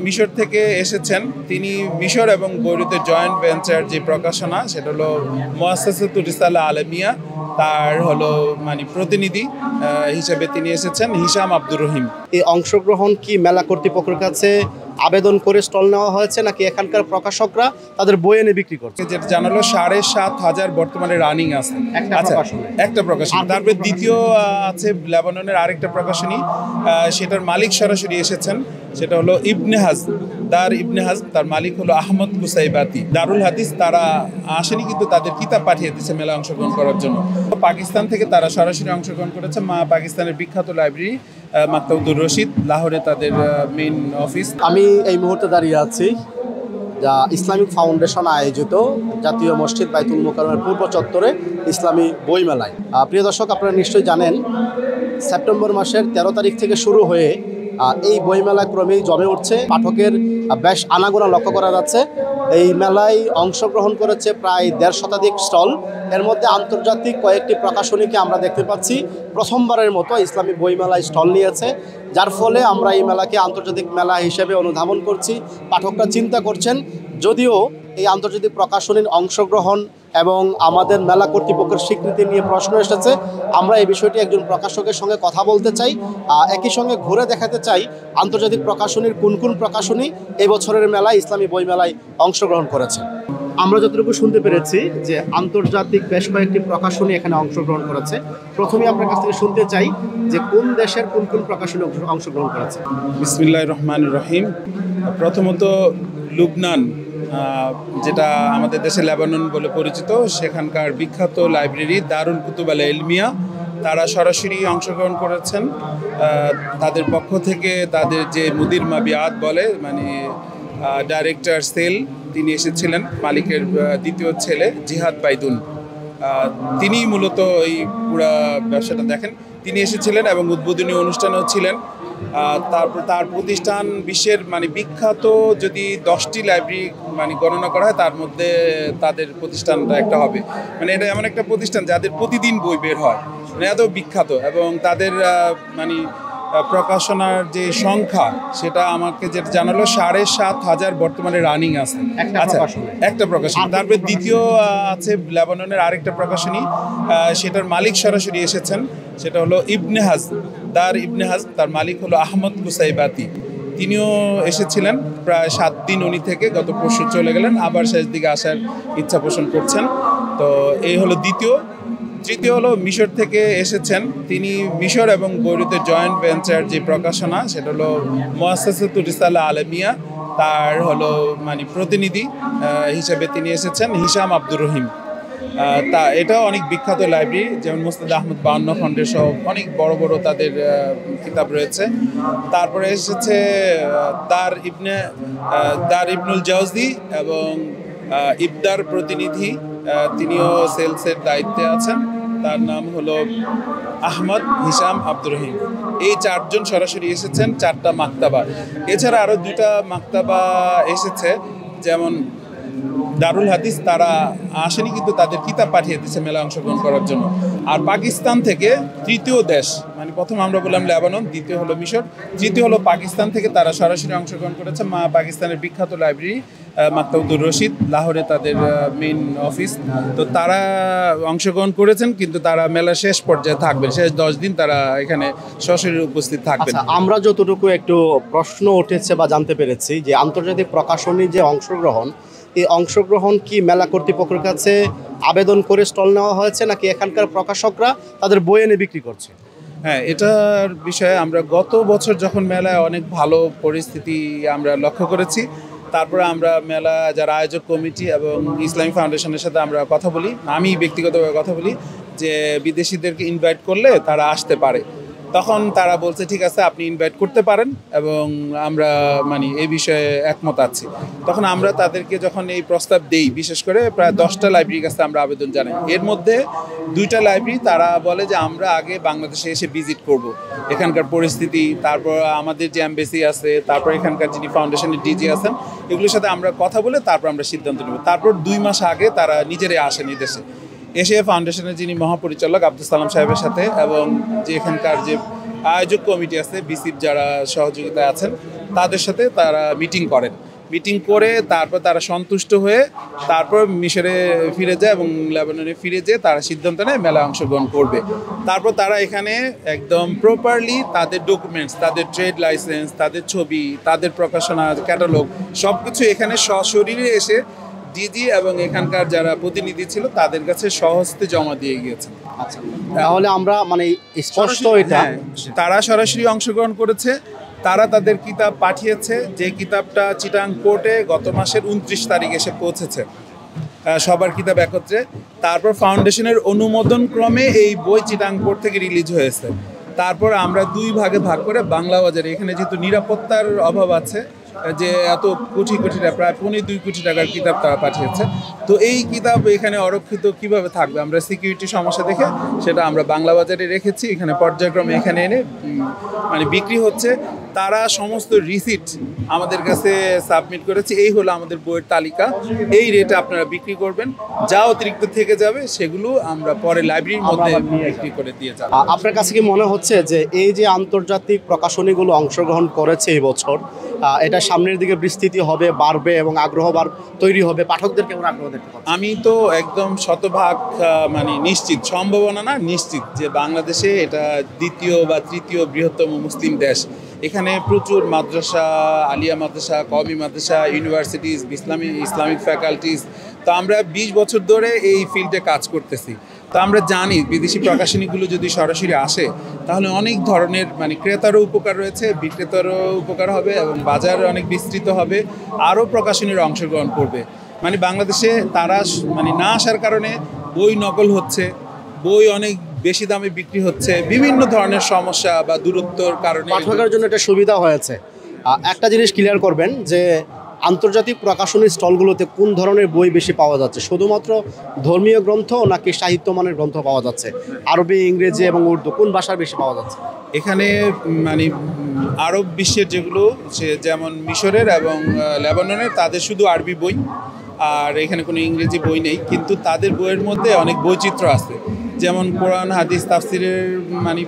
মিশর থেকে এসেছেন। তিনি মিশর এবং বৈরুতের জয়েন্ট ভেঞ্চার যে প্রকাশনা, সেটা হলো মুআসসাসাতুর রিসালা আলামিয়া, তার হলো প্রতিনিধি হিসেবে তিনি এসেছেন, হিশাম আব্দুর রহিম। এই অংশগ্রহণ কি মেলা কর্তৃপক্ষের কাছে আবেদন করে স্টল নেওয়া হয়েছে, নাকি এখানকার প্রকাশকরা তাদের বই এনে বিক্রি করছে? যেটা জানালো ৭,৫০০ বর্তমানে রানিং আছে একটা প্রকাশনী। তারপরে দ্বিতীয় আছে লেবাননের আরেকটা প্রকাশনী, সেটার মালিক সরাসরি এসেছেন, সেটা হলো ইবনে হাজম, ইবনে হাজম, তার মালিক হলো আহমদ কুসাইবাতি। দারুল হাদিস তারা আসেনি, কিন্তু তাদের কিতাব পাঠিয়ে দিচ্ছে মেলা অংশগ্রহণ করার জন্য। পাকিস্তান থেকে তারা সরাসরি অংশগ্রহণ করেছে। পাকিস্তানের বিখ্যাত লাইব্রেরি মাকতাবুর রশিদ, লাহোরে তাদের মেইন অফিস। আমি এই মুহূর্তে দাঁড়িয়ে আছি যা ইসলামিক ফাউন্ডেশন আয়োজিত জাতীয় মসজিদ বাইতুল মোকাররমের পূর্ব চত্বরে ইসলামী বইমেলায়। প্রিয় দর্শক, আপনারা নিশ্চয়ই জানেন সেপ্টেম্বর মাসের ১৩ তারিখ থেকে শুরু হয়ে এই বইমেলা ক্রমেই জমে উঠছে। পাঠকের বেশ আনাগোনা লক্ষ্য করা যাচ্ছে। এই মেলায় অংশগ্রহণ করেছে প্রায় ১৫০ শতাধিক স্টল। এর মধ্যে আন্তর্জাতিক কয়েকটি প্রকাশনীকে আমরা দেখতে পাচ্ছি প্রথমবারের মতো ইসলামী বইমেলায় স্টল নিয়েছে, যার ফলে আমরা এই মেলাকে আন্তর্জাতিক মেলা হিসেবে অনুধাবন করছি। পাঠকরা চিন্তা করছেন, যদিও এই আন্তর্জাতিক প্রকাশনীর অংশগ্রহণ এবং আমাদের মেলা কর্তৃপক্ষের স্বীকৃতি নিয়ে প্রশ্ন এসেছে, আমরা এই বিষয়টি একজন প্রকাশকের সঙ্গে কথা বলতে চাই। একই সঙ্গে ঘুরে দেখাতে চাই আন্তর্জাতিক প্রকাশনীর কোন কোন প্রকাশনী এবছরের মেলায় ইসলামী বইমেলায় অংশগ্রহণ করেছে। আমরা যতটুকু শুনতে পেরেছি যে আন্তর্জাতিক বেশ কয়েকটি প্রকাশনী এখানে অংশগ্রহণ করেছে। প্রথমে আপনার কাছ থেকে শুনতে চাই যে কোন দেশের কোন কোন প্রকাশনী অংশগ্রহণ করেছে। বিসমিল্লাহির রহমানির রহিম। প্রথমত লুবনান, যেটা আমাদের দেশে লেবানন বলে পরিচিত, সেখানকার বিখ্যাত লাইব্রেরি দারুল কুতুব আল ইলমিয়া, তারা সরাসরি অংশগ্রহণ করেছেন। তাদের পক্ষ থেকে তাদের যে মুদির মাবিয়াত বলে, ডাইরেক্টর সেল, তিনি এসেছিলেন, মালিকের দ্বিতীয় ছেলে জিহাদ বাইদুন, তিনি মূলত এই পুরা ব্যবসাটা দেখেন। তিনি এসেছিলেন এবং উদ্বোধনী অনুষ্ঠানেও ছিলেন। তারপর তার প্রতিষ্ঠান বিশ্বের বিখ্যাত যদি 10টি লাইব্রেরি গণনা করা হয়, তার মধ্যে তাদের প্রতিষ্ঠানটা একটা হবে। এটা এমন একটা প্রতিষ্ঠান যাদের প্রতিদিন বই বের হয়, এত বিখ্যাত। এবং তাদের প্রকাশনার যে সংখ্যা, সেটা আমাকে যেটা জানালো ৭,৫০০ বর্তমানে রানিং আছে একটা প্রকাশনী। তারপরে দ্বিতীয় আছে লেবাননের আরেকটা প্রকাশনী, সেটার মালিক সরাসরি এসেছেন, সেটা হলো ইবনে হাজম, ইবনে হাজম, তার মালিক হলো আহমদ কুসাইবাতি। তিনিও এসেছিলেন প্রায় 7 দিন উনি থেকে, গত পরশু চলে গেলেন, আবার শেষ দিকে আসার ইচ্ছা পোষণ করছেন। তো এই হলো দ্বিতীয়। তৃতীয় হলো মিশর থেকে এসেছেন, তিনি মিশর এবং বৈরুতের জয়েন্ট ভেঞ্চার যে প্রকাশনা, সেটা হলো মুআসসাসাতুর রিসালা আলামিয়া, তার হলো প্রতিনিধি হিসেবে তিনি এসেছেন, হিশাম আব্দুর রহিম। এটাও অনেক বিখ্যাত লাইব্রেরি, যেমন মুসনাদ আহমদ 52 খণ্ডের সহ অনেক বড় বড় তাদের কিতাব রয়েছে। তারপরে এসেছে ইবনুল জাওজি এবং ইবদার প্রতিনিধি, তিনিও সেলসের দায়িত্বে আছেন, তার নাম হলো আহমদ হিশাম আব্দুর রহিম। এই 4 জন সরাসরি এসেছেন, 4টা মাক্তাবা। এছাড়া আরও 2টা মাক্তাবা এসেছে, যেমন দারুল হাদিস, তারা আসেনি, কিন্তু তাদের কিতাব পাঠিয়ে দিচ্ছে মেলা অংশগ্রহণ করার জন্য। আর পাকিস্তান থেকে তৃতীয় দেশ, প্রথম আমরা বললাম লেবানন, দ্বিতীয় হলো মিশর, তৃতীয় হলো পাকিস্তান থেকে, তারা সরাসরি অংশগ্রহণ করেছে। পাকিস্তানের বিখ্যাত লাইব্রেরি মাকতাবুর রশিদ, লাহোরে তাদের মেইন অফিস। তো তারা অংশগ্রহণ করেছেন, কিন্তু তারা মেলা শেষ পর্যায়ে থাকবেন, শেষ 10 দিন তারা এখানে সরাসরি উপস্থিত থাকবেন। আমরা যতটুকু একটু প্রশ্ন উঠেছে বা জানতে পেরেছি যে আন্তর্জাতিক প্রকাশনী যে অংশগ্রহণ, এই অংশগ্রহণ কি মেলা কর্তৃপক্ষের কাছে আবেদন করে স্টল নেওয়া হয়েছে, নাকি এখানকার প্রকাশকরা তাদের বই এনে বিক্রি করছে? হ্যাঁ, এটার বিষয়ে আমরা গত বছর যখন মেলায় অনেক ভালো পরিস্থিতি আমরা লক্ষ্য করেছি, তারপরে আমরা মেলা যারা আয়োজক কমিটি এবং ইসলামী ফাউন্ডেশনের সাথে আমরা কথা বলি, আমি ব্যক্তিগতভাবে কথা বলি যে বিদেশিদেরকে ইনভাইট করলে তারা আসতে পারে। তখন তারা বলছে ঠিক আছে, আপনি ইনভাইট করতে পারেন এবং আমরা এই বিষয়ে একমত আছি। তখন আমরা তাদেরকে যখন এই প্রস্তাব দেই, বিশেষ করে প্রায় 10টা লাইব্রেরির কাছে আমরা আবেদন জানাই। এর মধ্যে 2টা লাইব্রেরি তারা বলে যে আমরা আগে বাংলাদেশে এসে ভিজিট করব, এখানকার পরিস্থিতি, তারপর আমাদের যে এমবেসি আছে, তারপর এখানকার যিনি ফাউন্ডেশনের ডিজি আছেন, এগুলোর সাথে আমরা কথা বলে তারপর আমরা সিদ্ধান্ত নেব। তারপর 2 মাস আগে তারা নিজেরাই আসেন এই দেশে, এসে ফাউন্ডেশনের যিনি মহাপরিচালক আব্দুল সালাম সাহেবের সাথে এবং যে এখানকার যে আয়োজক কমিটি আছে, বিসির যারা সহযোগিতায় আছেন, তাদের সাথে তারা মিটিং করেন। মিটিং করে তারপর তারা সন্তুষ্ট হয়ে তারপর মিশরে ফিরে যায় এবং লেবাননে ফিরে যেয়ে তারা সিদ্ধান্ত নেয় মেলায় অংশগ্রহণ করবে। তারপর তারা এখানে একদম প্রপারলি তাদের ডকুমেন্টস, তাদের ট্রেড লাইসেন্স, তাদের ছবি, তাদের প্রকাশনা ক্যাটালগ সব কিছু এখানে সশরীরে এসে ডিজি এবং এখানকার যারা প্রতিনিধি ছিল তাদের কাছে সহস্তে জমা দিয়ে গিয়েছে। আচ্ছা, তাহলে আমরা মানে স্পষ্ট এটা তারা সরাসরি অংশগ্রহণ করেছে। তারা তাদের কিতাব পাঠিয়েছে, যে কিতাবটা চিটাং কোর্টে গত মাসের 29 তারিখ এসে পৌঁছেছে, সবার কিতাব একত্রে। তারপর ফাউন্ডেশনের অনুমোদন ক্রমে এই বই চিটাং কোর্ট থেকে রিলিজ হয়েছে। তারপর আমরা 2 ভাগে ভাগ করে বাংলা বাজারে, এখানে যেহেতু নিরাপত্তার অভাব আছে, যে এত কোটি কোটি টাকা, প্রায় 2.25 কোটি টাকার কিতাব তারা পাঠিয়েছে, তো এই কিতাব এখানে অরক্ষিত কিভাবে থাকবে, আমরা সিকিউরিটি সমস্যা দেখে সেটা আমরা বাংলা বাজারে রেখেছি। এখানে পর্যায়ক্রমে এখানে এনে মানে বিক্রি হচ্ছে। তারা সমস্ত রিসিট আমাদের কাছে সাবমিট করেছে, এই হলো আমাদের বইয়ের তালিকা, এই রেটে আপনারা বিক্রি করবেন, যা অতিরিক্ত থেকে যাবে সেগুলো আমরা পরে লাইব্রেরির মধ্যে বিক্রি করে দিয়ে যাব। আপনার কাছে কি মনে হচ্ছে যে এই যে আন্তর্জাতিক প্রকাশনীগুলো অংশগ্রহণ করেছে এই বছর, এটা সামনের দিকে বিস্তৃতি হবে, বাড়বে এবং আগ্রহ তৈরি হবে, পাঠকদের কেমন আগ্রহ দেখতে পাচ্ছেন? আমি তো একদম শতভাগ মানে নিশ্চিত, সম্ভাবনা না নিশ্চিত, যে বাংলাদেশে এটা 2য় বা 3য় বৃহত্তম মুসলিম দেশ। এখানে প্রচুর মাদ্রাসা, আলিয়া মাদ্রাসা, কওমি মাদ্রাসা, ইউনিভার্সিটিস, ইসলামিক ফ্যাকাল্টিস। তো আমরা 20 বছর ধরে এই ফিল্ডে কাজ করতেছি। তো আমরা জানি বিদেশি প্রকাশনীগুলো যদি সরাসরি আসে তাহলে অনেক ধরনের মানে ক্রেতারও উপকার রয়েছে, বিক্রেতারও উপকার হবে এবং বাজার অনেক বিস্তৃত হবে, আরও প্রকাশনীর অংশগ্রহণ করবে। মানে বাংলাদেশে তারা মানে না আসার কারণে বই নকল হচ্ছে, বই অনেক বেশি দামে বিক্রি হচ্ছে, বিভিন্ন ধরনের সমস্যা বা দূরত্বর কারণে পাঠকের জন্য এটা সুবিধা হয়েছে। একটা জিনিস ক্লিয়ার করবেন যে আন্তর্জাতিক প্রকাশনী স্টলগুলোতে কোন ধরনের বই বেশি পাওয়া যাচ্ছে, শুধুমাত্র ধর্মীয় গ্রন্থ নাকি সাহিত্যমানের গ্রন্থ পাওয়া যাচ্ছে? আরবি, ইংরেজি এবং উর্দু কোন ভাষার বেশি পাওয়া যাচ্ছে এখানে? মানে আরব বিশ্বের যেগুলো, যেমন মিশরের এবং লেবাননের, তাদের শুধু আরবি বই, আর এখানে কোনো ইংরেজি বই নেই। কিন্তু তাদের বইয়ের মধ্যে অনেক বৈচিত্র্য আছে, যেমন কোরআন, হাদিস, তাফসিরের মানে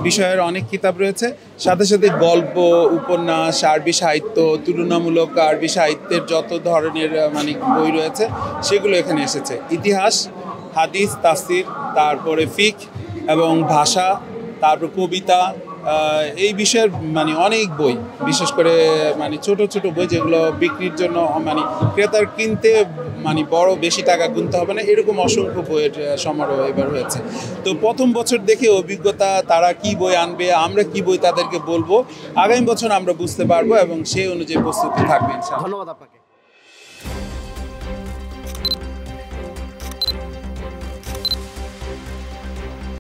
বিষয়ের অনেক কিতাব রয়েছে, সাথে সাথে গল্প, উপন্যাস, আরবি সাহিত্য, তুলনামূলক আরবি সাহিত্যের যত ধরনের মানে বই রয়েছে সেগুলো এখানে এসেছে। ইতিহাস, হাদিস, তাফসির, তারপরে ফিক এবং ভাষা, তারপর কবিতা, এই বিষয়ের মানে অনেক বই, বিশেষ করে মানে ছোট ছোট বই যেগুলো বিক্রির জন্য মানে ক্রেতার কিনতে মানে বড় বেশি টাকা গুনতে হবে না, এরকম অসংখ্য বইয়ের সমারোহ এবার হয়েছে। তো প্রথম বছর দেখে অভিজ্ঞতা, তারা কি বই আনবে, আমরা কি বই তাদেরকে বলবো, আগামী বছর আমরা বুঝতে পারবো এবং সেই অনুযায়ী প্রস্তুতি থাকবে। ধন্যবাদ আপনাকে।